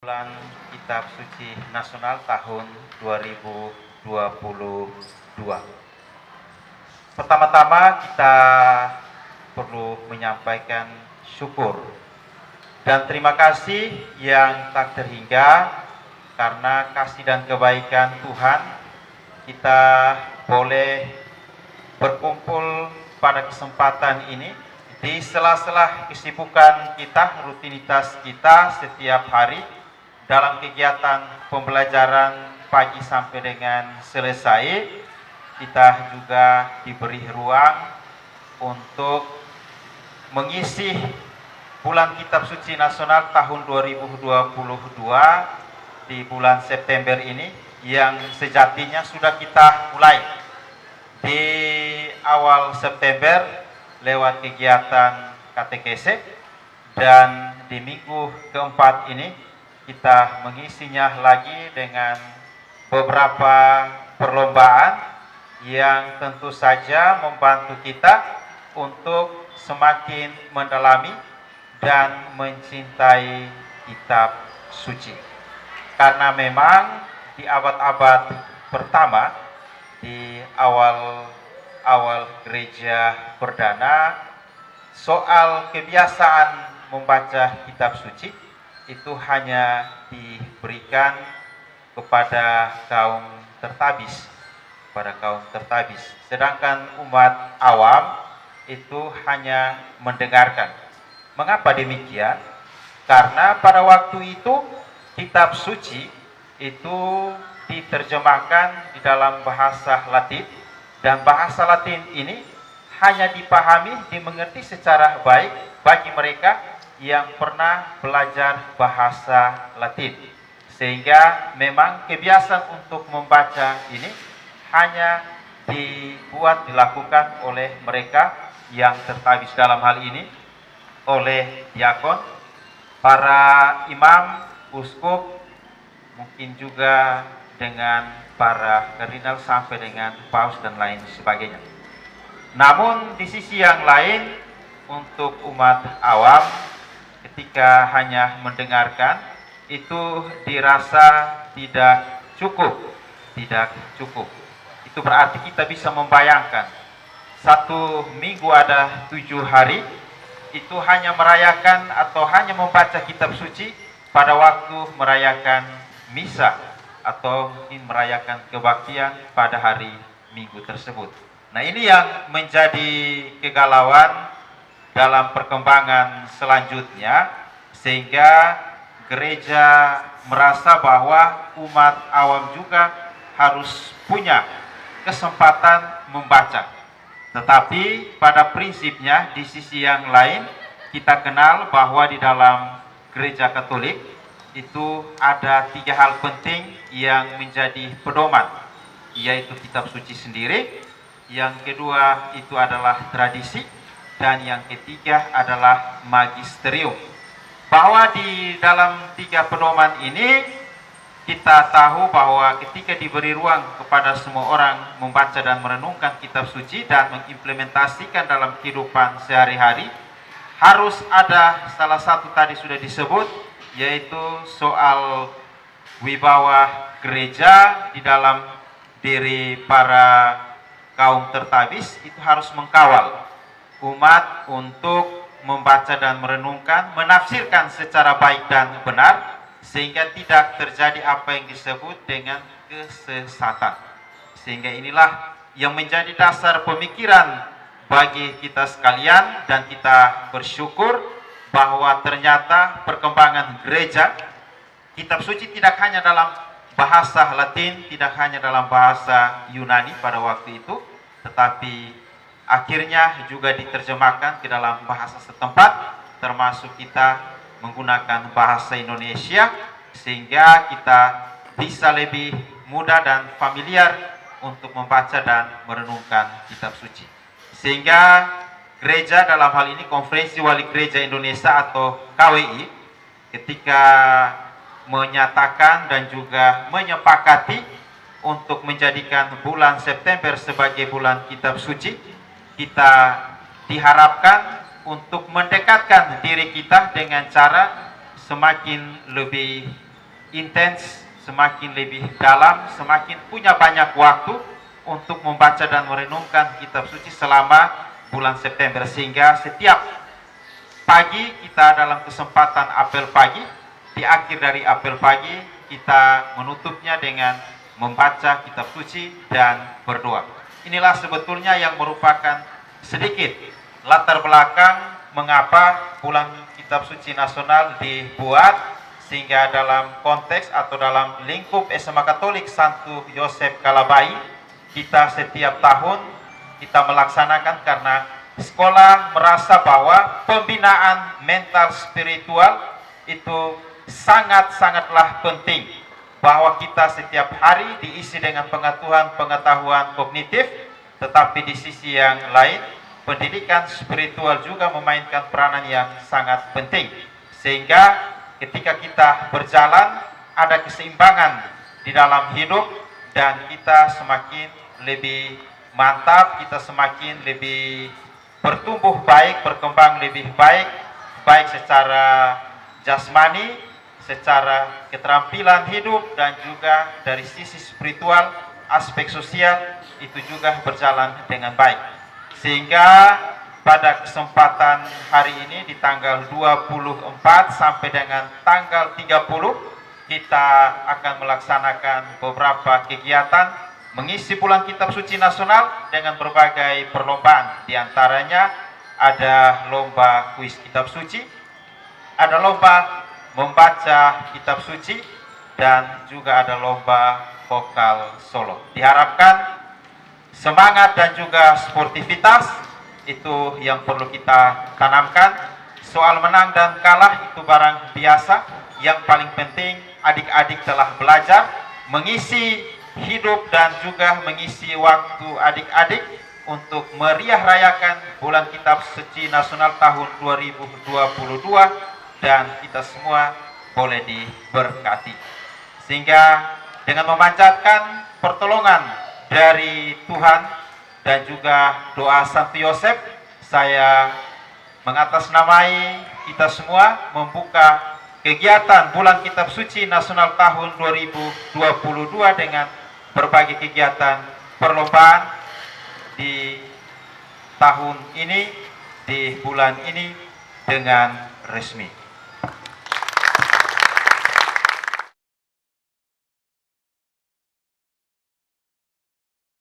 Bulan Kitab Suci Nasional tahun 2022. Pertama-tama kita perlu menyampaikan syukur dan terima kasih yang tak terhingga karena kasih dan kebaikan Tuhan kita boleh berkumpul pada kesempatan ini di sela-sela kesibukan kita, rutinitas kita setiap hari dalam kegiatan pembelajaran pagi sampai dengan selesai. Kita juga diberi ruang untuk mengisi bulan Kitab Suci Nasional tahun 2022 di bulan September ini yang sejatinya sudah kita mulai di awal September lewat kegiatan katekese, dan di minggu keempat ini kita mengisinya lagi dengan beberapa perlombaan yang tentu saja membantu kita untuk semakin mendalami dan mencintai kitab suci. Karena memang di abad-abad pertama, di awal gereja perdana, soal kebiasaan membaca kitab suci itu hanya diberikan kepada kaum tertabis, sedangkan umat awam itu hanya mendengarkan. Mengapa demikian? Karena pada waktu itu kitab suci itu diterjemahkan di dalam bahasa Latin, dan bahasa Latin ini hanya dipahami, dimengerti secara baik bagi mereka yang pernah belajar bahasa Latin. Sehingga memang kebiasaan untuk membaca ini hanya dilakukan oleh mereka yang tertabis, dalam hal ini oleh diakon, para imam, uskup, mungkin juga dengan para kardinal sampai dengan paus dan lain sebagainya. Namun di sisi yang lain, untuk umat awam ketika hanya mendengarkan itu dirasa tidak cukup. Itu berarti kita bisa membayangkan satu minggu ada 7 hari, itu hanya merayakan atau hanya membaca kitab suci pada waktu merayakan misa atau merayakan kebaktian pada hari minggu tersebut. Nah, ini yang menjadi kegalauan dalam perkembangan selanjutnya, sehingga gereja merasa bahwa umat awam juga harus punya kesempatan membaca. Tetapi pada prinsipnya di sisi yang lain kita kenal bahwa di dalam gereja Katolik itu ada 3 hal penting yang menjadi pedoman, yaitu kitab suci sendiri, yang kedua itu adalah tradisi, dan yang ketiga adalah magisterium. Bahwa di dalam 3 pedoman ini kita tahu bahwa ketika diberi ruang kepada semua orang membaca dan merenungkan kitab suci dan mengimplementasikan dalam kehidupan sehari-hari, harus ada salah satu tadi sudah disebut, yaitu soal wibawa gereja di dalam diri para kaum tertabis. Itu harus mengkawal umat untuk membaca dan merenungkan, menafsirkan secara baik dan benar, sehingga tidak terjadi apa yang disebut dengan kesesatan. Sehingga inilah yang menjadi dasar pemikiran bagi kita sekalian, dan kita bersyukur bahwa ternyata perkembangan gereja, kitab suci tidak hanya dalam bahasa Latin, tidak hanya dalam bahasa Yunani pada waktu itu, tetapi akhirnya juga diterjemahkan ke dalam bahasa setempat, termasuk kita menggunakan bahasa Indonesia, sehingga kita bisa lebih mudah dan familiar untuk membaca dan merenungkan kitab suci. Sehingga gereja, dalam hal ini Konferensi Wali Gereja Indonesia atau KWI, ketika menyatakan dan juga menyepakati untuk menjadikan bulan September sebagai bulan kitab suci, kita diharapkan untuk mendekatkan diri kita dengan cara semakin lebih intens, semakin lebih dalam, semakin punya banyak waktu untuk membaca dan merenungkan kitab suci selama bulan September, sehingga setiap pagi kita dalam kesempatan apel pagi, di akhir dari apel pagi kita menutupnya dengan membaca kitab suci dan berdoa. Inilah sebetulnya yang merupakan sedikit latar belakang mengapa bulan kitab suci nasional dibuat, sehingga dalam konteks atau dalam lingkup SMA Katolik Santo Yosef Kalabai, kita setiap tahun kita melaksanakan karena sekolah merasa bahwa pembinaan mental spiritual itu sangat-sangatlah penting, bahwa kita setiap hari diisi dengan pengetahuan kognitif, tetapi di sisi yang lain pendidikan spiritual juga memainkan peranan yang sangat penting, sehingga ketika kita berjalan ada keseimbangan di dalam hidup dan kita semakin lebih mantap, kita semakin lebih bertumbuh baik, berkembang lebih baik, baik secara jasmani, secara keterampilan hidup, dan juga dari sisi spiritual, aspek sosial itu juga berjalan dengan baik. Sehingga pada kesempatan hari ini di tanggal 24 sampai dengan tanggal 30 kita akan melaksanakan beberapa kegiatan mengisi bulan kitab suci nasional dengan berbagai perlombaan. Di antaranya ada lomba kuis kitab suci, ada lomba membaca kitab suci, dan juga ada lomba vokal solo. Diharapkan semangat dan juga sportivitas itu yang perlu kita tanamkan. Soal menang dan kalah itu barang biasa. Yang paling penting adik-adik telah belajar mengisi hidup dan juga mengisi waktu adik-adik untuk meriah rayakan bulan kitab suci nasional tahun 2022, dan kita semua boleh diberkati. Sehingga dengan memanjatkan pertolongan dari Tuhan dan juga doa Santo Yosef, saya mengatasnamai kita semua membuka kegiatan bulan kitab suci nasional tahun 2022 dengan berbagai kegiatan perlombaan di tahun ini, di bulan ini dengan resmi.